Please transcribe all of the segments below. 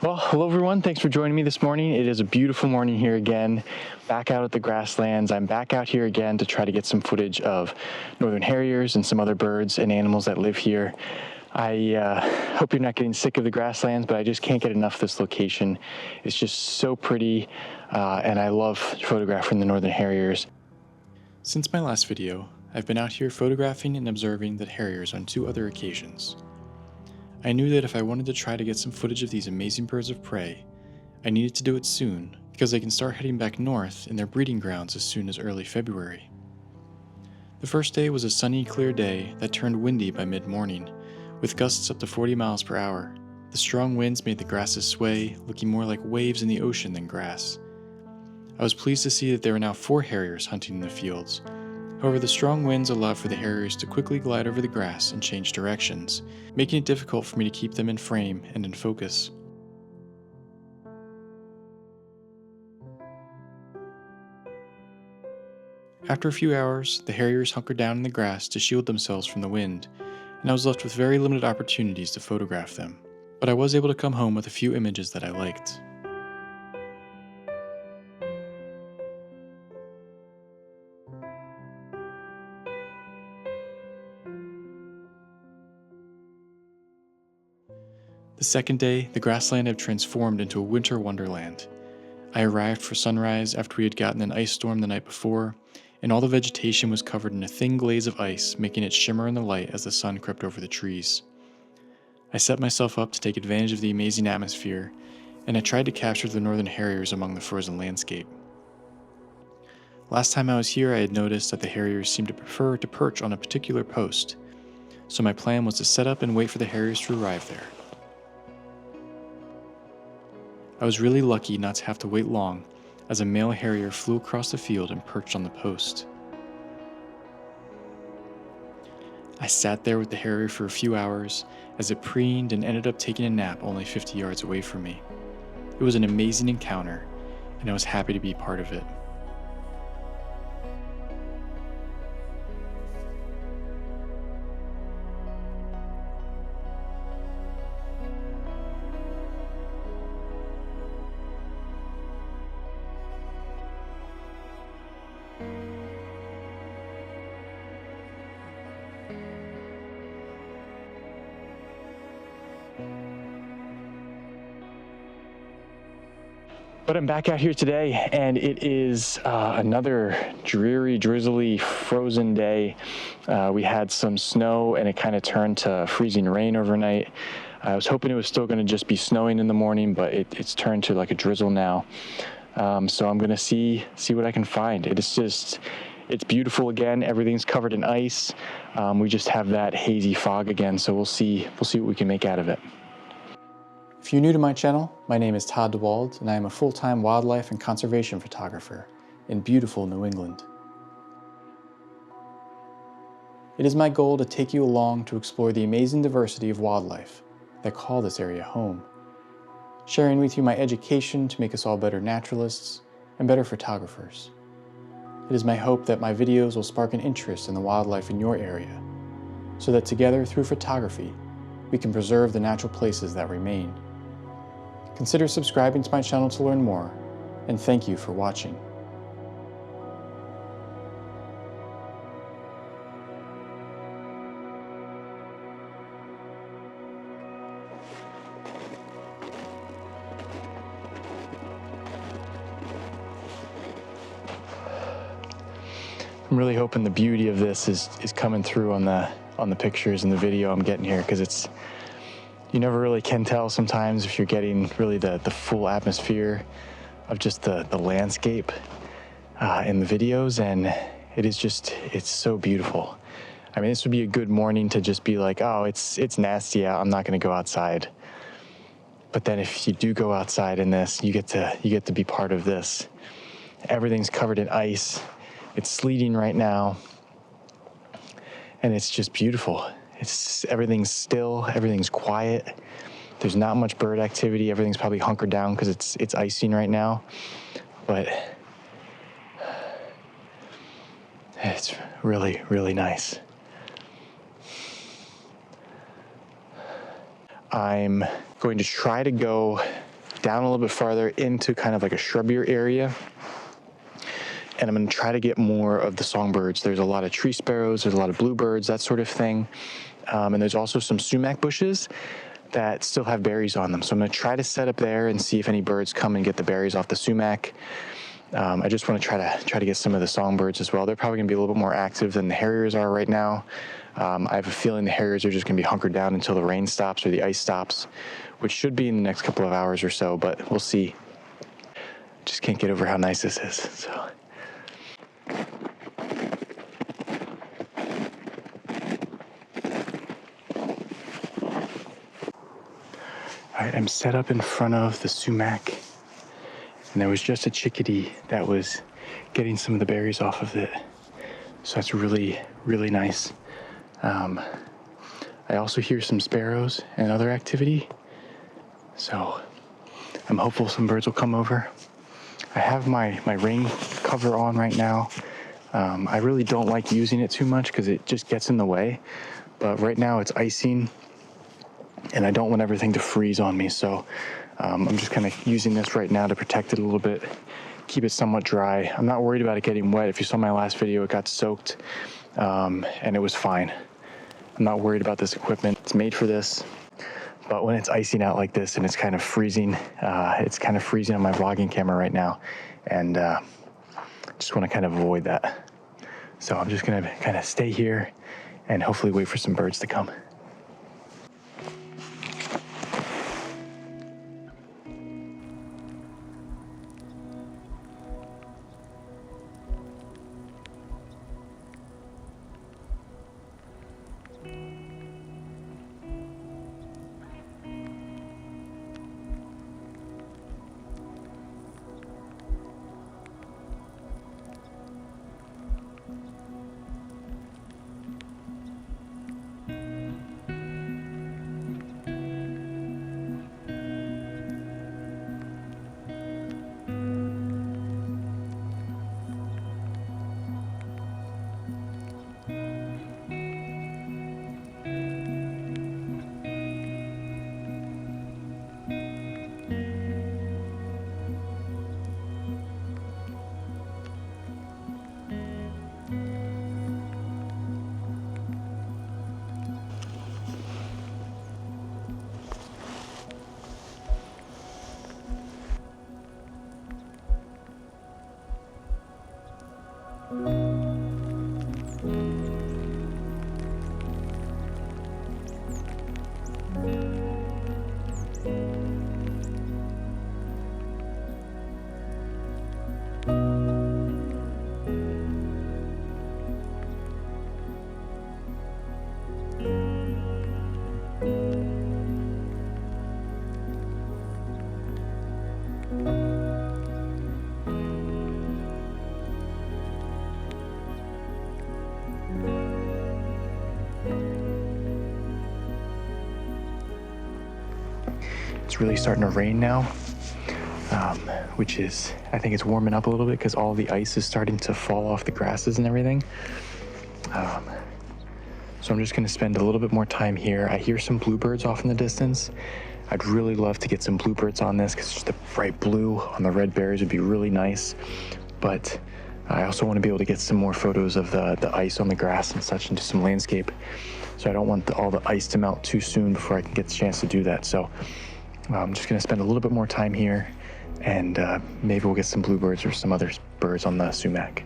Well, hello everyone. Thanks for joining me this morning. It is a beautiful morning here again, back out at the grasslands. I'm back out here again to try to get some footage of Northern Harriers and some other birds and animals that live here. I hope you're not getting sick of the grasslands, but I just can't get enough of this location. It's just so pretty, and I love photographing the Northern Harriers. Since my last video, I've been out here photographing and observing the harriers on 2 other occasions. I knew that if I wanted to try to get some footage of these amazing birds of prey, I needed to do it soon because they can start heading back north in their breeding grounds as soon as early February. The first day was a sunny, clear day that turned windy by mid-morning, with gusts up to 40 miles per hour. The strong winds made the grasses sway, looking more like waves in the ocean than grass. I was pleased to see that there were now 4 harriers hunting in the fields. However, the strong winds allowed for the harriers to quickly glide over the grass and change directions, making it difficult for me to keep them in frame and in focus. After a few hours, the harriers hunkered down in the grass to shield themselves from the wind, and I was left with very limited opportunities to photograph them. But I was able to come home with a few images that I liked. The second day, the grassland had transformed into a winter wonderland. I arrived for sunrise after we had gotten an ice storm the night before, and all the vegetation was covered in a thin glaze of ice, making it shimmer in the light as the sun crept over the trees. I set myself up to take advantage of the amazing atmosphere, and I tried to capture the Northern Harriers among the frozen landscape. Last time I was here, I had noticed that the Harriers seemed to prefer to perch on a particular post, so my plan was to set up and wait for the Harriers to arrive there. I was really lucky not to have to wait long, as a male harrier flew across the field and perched on the post. I sat there with the harrier for a few hours as it preened and ended up taking a nap only 50 yards away from me. It was an amazing encounter, and I was happy to be part of it. But I'm back out here today, and it is another dreary, drizzly, frozen day. We had some snow, and it kind of turned to freezing rain overnight. I was hoping it was still going to just be snowing in the morning, but it's turned to like a drizzle now. So I'm going to see what I can find. It's beautiful again. Everything's covered in ice. We just have that hazy fog again, so we'll see what we can make out of it. If you're new to my channel, my name is Todd DeWald, and I am a full-time wildlife and conservation photographer in beautiful New England. It is my goal to take you along to explore the amazing diversity of wildlife that call this area home, sharing with you my education to make us all better naturalists and better photographers. It is my hope that my videos will spark an interest in the wildlife in your area, so that together through photography, we can preserve the natural places that remain. Consider subscribing to my channel to learn more, and thank you for watching. I'm really hoping the beauty of this is coming through on the pictures and the video I'm getting here, because you never really can tell sometimes if you're getting really the full atmosphere of just the landscape in the videos, and it's so beautiful. I mean, this would be a good morning to just be like, oh, it's nasty out, I'm not going to go outside. But then if you do go outside in this, you get to be part of this. Everything's covered in ice. It's sleeting right now, and it's just beautiful. Everything's still, everything's quiet. There's not much bird activity. Everything's probably hunkered down because it's icing right now, but it's really, really nice. I'm going to try to go down a little bit farther into kind of like a shrubbier area. And I'm going to try to get more of the songbirds. There's a lot of tree sparrows, there's a lot of bluebirds, that sort of thing. And there's also some sumac bushes that still have berries on them. So I'm going to try to set up there and see if any birds come and get the berries off the sumac. I just want to try to get some of the songbirds as well. They're probably going to be a little bit more active than the harriers are right now. I have a feeling the harriers are just going to be hunkered down until the rain stops or the ice stops, which should be in the next couple of hours or so, but we'll see. Just can't get over how nice this is. So. All right, I'm set up in front of the sumac, and there was just a chickadee that was getting some of the berries off of it. So that's really, really nice. I also hear some sparrows and other activity. So I'm hopeful some birds will come over. I have my rain cover on right now. I really don't like using it too much because it just gets in the way. But right now it's icing, and I don't want everything to freeze on me. So I'm just kind of using this right now to protect it a little bit, keep it somewhat dry. I'm not worried about it getting wet. If you saw my last video, it got soaked, and it was fine. I'm not worried about this equipment. It's made for this. But when it's icing out like this and it's kind of freezing on my vlogging camera right now, and just want to kind of avoid that. So I'm just going to kind of stay here and hopefully wait for some birds to come. It's really starting to rain now, which is, I think it's warming up a little bit because all the ice is starting to fall off the grasses and everything. So I'm just going to spend a little bit more time here. I hear some bluebirds off in the distance. I'd really love to get some bluebirds on this because just the bright blue on the red berries would be really nice. But I also want to be able to get some more photos of the ice on the grass and such, and do some landscape. So I don't want all the ice to melt too soon before I can get the chance to do that. So I'm just going to spend a little bit more time here, and maybe we'll get some bluebirds or some other birds on the sumac.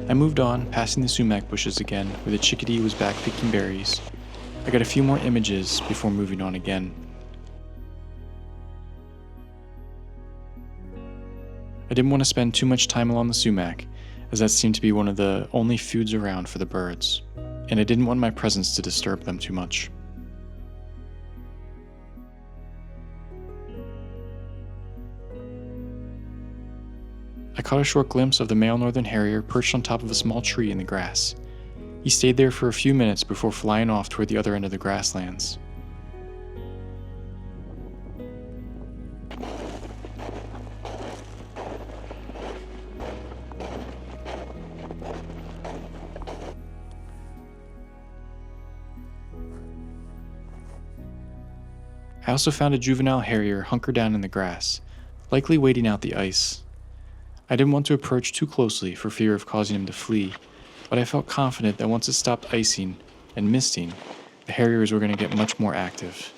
I moved on, passing the sumac bushes again, where the chickadee was back picking berries. I got a few more images before moving on again. I didn't want to spend too much time along the sumac, as that seemed to be one of the only foods around for the birds, and I didn't want my presence to disturb them too much. I caught a short glimpse of the male Northern Harrier perched on top of a small tree in the grass. He stayed there for a few minutes before flying off toward the other end of the grasslands. I also found a juvenile harrier hunkered down in the grass, likely waiting out the ice. I didn't want to approach too closely for fear of causing him to flee, but I felt confident that once it stopped icing and misting, the harriers were going to get much more active.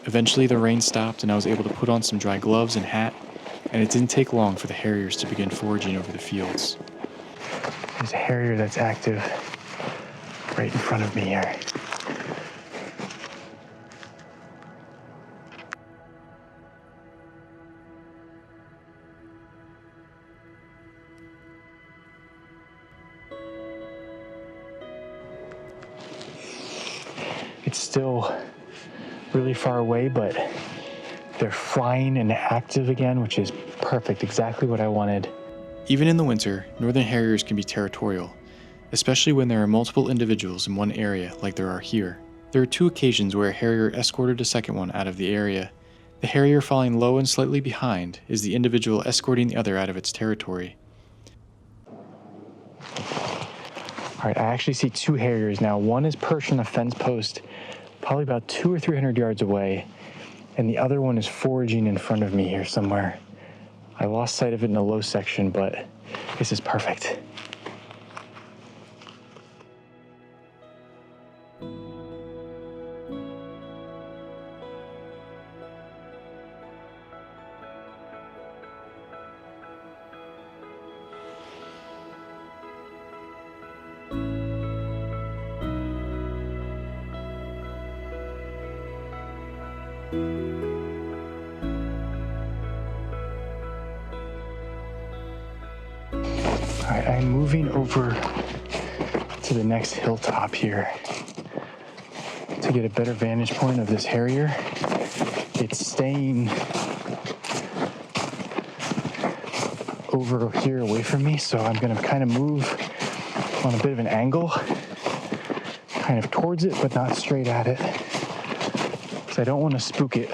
Eventually the rain stopped and I was able to put on some dry gloves and hat, and it didn't take long for the harriers to begin foraging over the fields. There's a harrier that's active right in front of me here. It's still really far away, but they're flying and active again, which is perfect, exactly what I wanted. Even in the winter, Northern Harriers can be territorial, especially when there are multiple individuals in one area like there are here. There are 2 occasions where a harrier escorted a second one out of the area. The harrier falling low and slightly behind is the individual escorting the other out of its territory. All right, I actually see 2 harriers now. One is perched on a fence post, probably about 200 or 300 yards away, and the other one is foraging in front of me here somewhere. I lost sight of it in the low section, but this is perfect. All right, I'm moving over to the next hilltop here to get a better vantage point of this harrier. It's staying over here away from me, so I'm gonna kind of move on a bit of an angle, kind of towards it, but not straight at it, because I don't want to spook it.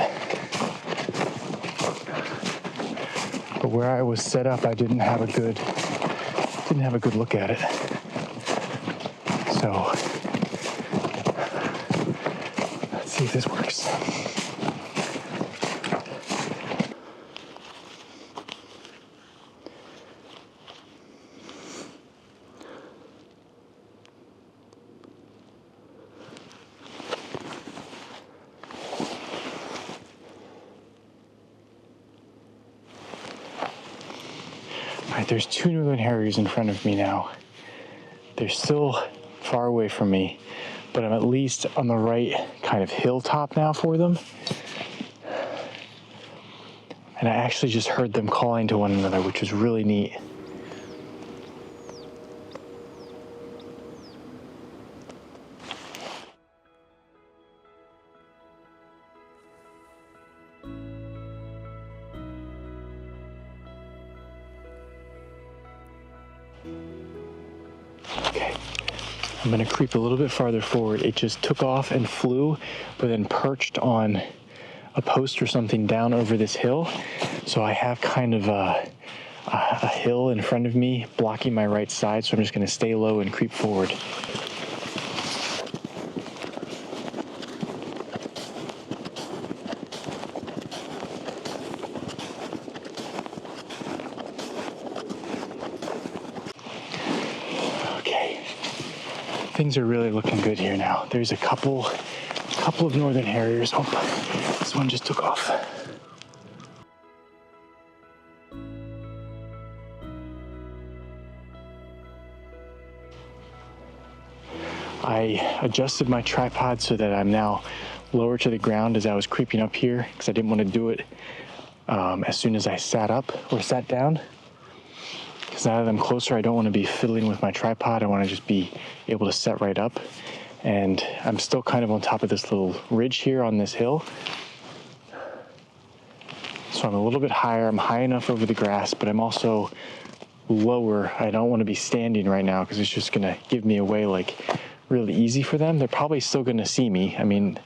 But where I was set up, I didn't have a good look at it. So let's see if this works. All right, there's 2 Northern Harriers in front of me now. They're still far away from me, but I'm at least on the right kind of hilltop now for them. And I actually just heard them calling to one another, which was really neat. Okay, I'm gonna creep a little bit farther forward. It just took off and flew, but then perched on a post or something down over this hill. So I have kind of a hill in front of me blocking my right side, so I'm just gonna stay low and creep forward. things are really looking good here now. There's a couple of Northern Harriers. Oh, this one just took off. I adjusted my tripod so that I'm now lower to the ground as I was creeping up here, because I didn't want to do it as soon as I sat up or sat down. Because now that I'm closer, I don't want to be fiddling with my tripod. I want to just be able to set right up. And I'm still kind of on top of this little ridge here on this hill. So I'm a little bit higher. I'm high enough over the grass, but I'm also lower. I don't want to be standing right now because it's just going to give me away like really easy for them. They're probably still going to see me. I mean,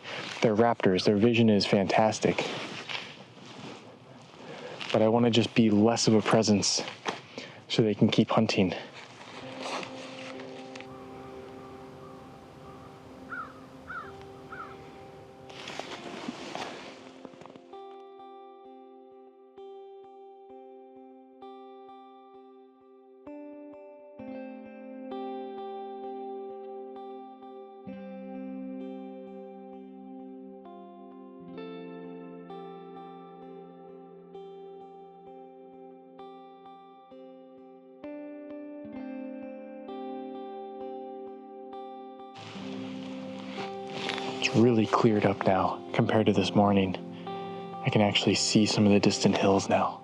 they're raptors. Their vision is fantastic. But I want to just be less of a presence so they can keep hunting. It's really cleared up now compared to this morning. I can actually see some of the distant hills now.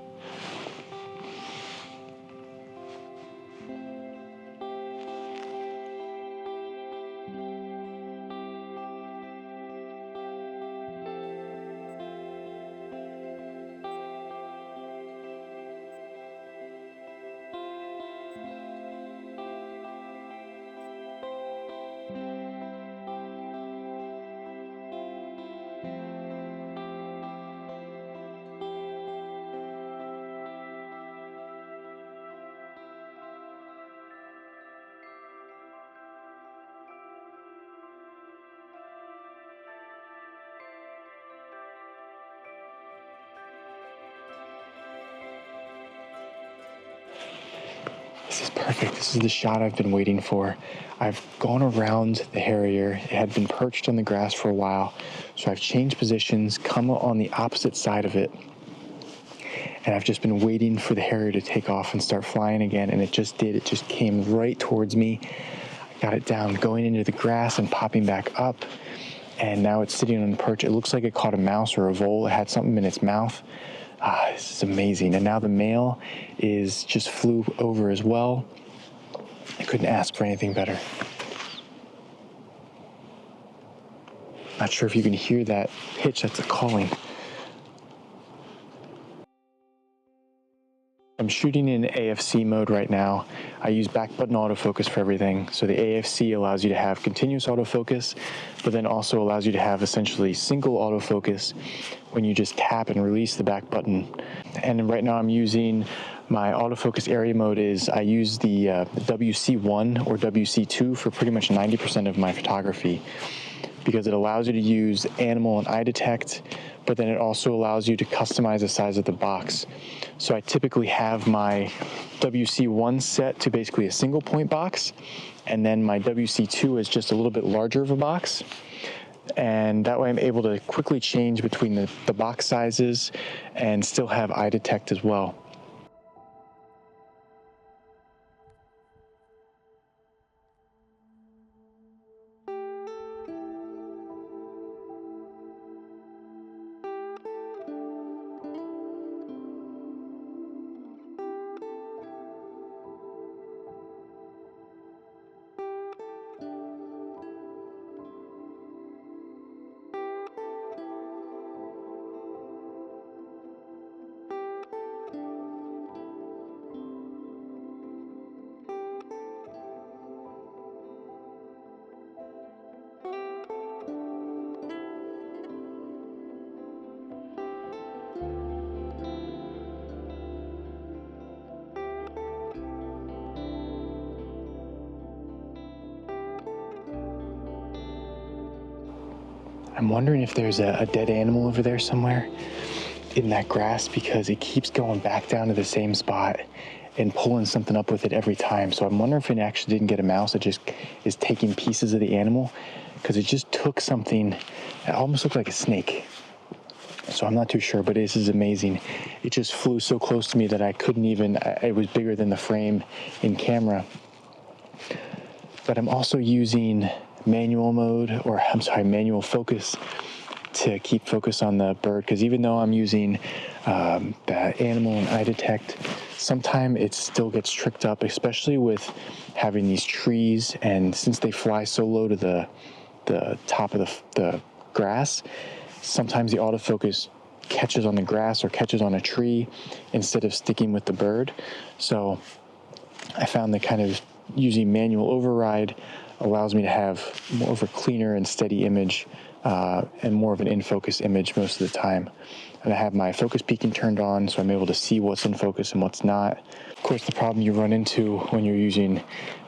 This is perfect. This is the shot I've been waiting for. I've gone around the Harrier. It had been perched on the grass for a while. So I've changed positions, come on the opposite side of it. And I've just been waiting for the Harrier to take off and start flying again. And it just did. It just came right towards me. I got it down, going into the grass and popping back up. And now it's sitting on the perch. It looks like it caught a mouse or a vole. It had something in its mouth. This is amazing. And now the male just flew over as well. I couldn't ask for anything better. Not sure if you can hear that pitch. That's a calling. I'm shooting in AFC mode right now. I use back button autofocus for everything. So the AFC allows you to have continuous autofocus, but then also allows you to have essentially single autofocus when you just tap and release the back button. And right now I'm using my autofocus area mode I use the WC1 or WC2 for pretty much 90% of my photography, because it allows you to use animal and eye detect, but then it also allows you to customize the size of the box. So I typically have my WC1 set to basically a single point box, and then my WC2 is just a little bit larger of a box. And that way I'm able to quickly change between the box sizes and still have eye detect as well. I'm wondering if there's a dead animal over there somewhere in that grass, because it keeps going back down to the same spot. and pulling something up with it every time. So I'm wondering if it actually didn't get a mouse. It just is taking pieces of the animal, because it just took something that almost looked like a snake. So I'm not too sure, but this is amazing. It just flew so close to me that I couldn't even, it was bigger than the frame in camera. But I'm also using manual focus to keep focus on the bird, because even though I'm using the animal and eye detect, sometimes it still gets tricked up, especially with having these trees, and since they fly so low to the top of the grass, sometimes the autofocus catches on the grass or catches on a tree instead of sticking with the bird. So I found that kind of using manual override allows me to have more of a cleaner and steady image, and more of an in-focus image most of the time. And I have my focus peaking turned on, so I'm able to see what's in focus and what's not. Of course, the problem you run into when you're using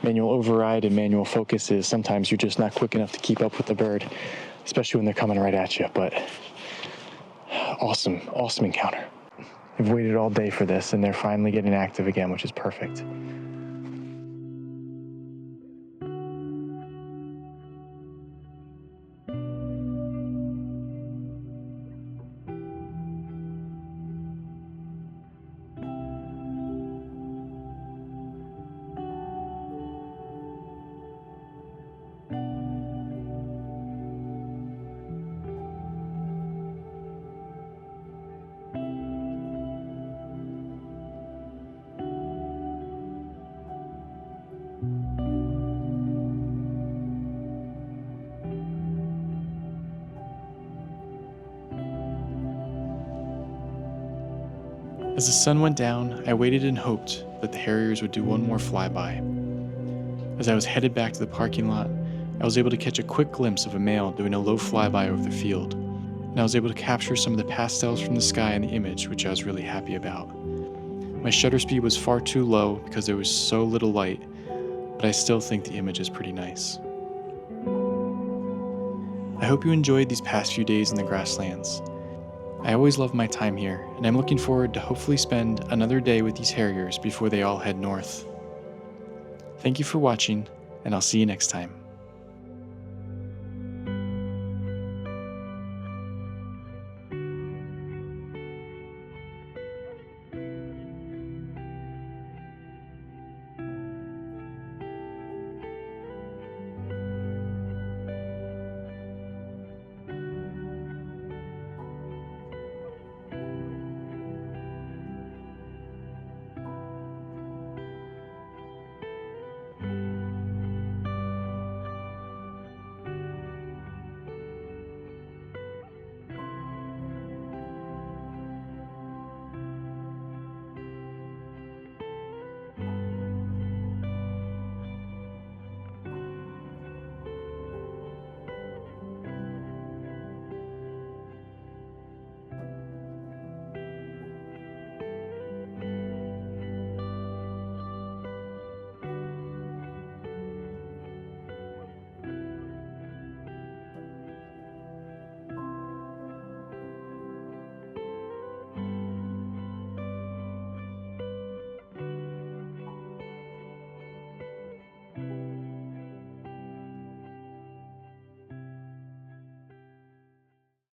manual override and manual focus is sometimes you're just not quick enough to keep up with the bird, especially when they're coming right at you. But awesome encounter. I've waited all day for this, and they're finally getting active again, which is perfect. As the sun went down, I waited and hoped that the Harriers would do one more flyby. As I was headed back to the parking lot, I was able to catch a quick glimpse of a male doing a low flyby over the field, and I was able to capture some of the pastels from the sky in the image, which I was really happy about. My shutter speed was far too low because there was so little light, but I still think the image is pretty nice. I hope you enjoyed these past few days in the grasslands. I always love my time here, and I'm looking forward to hopefully spend another day with these Harriers before they all head north. Thank you for watching, and I'll see you next time.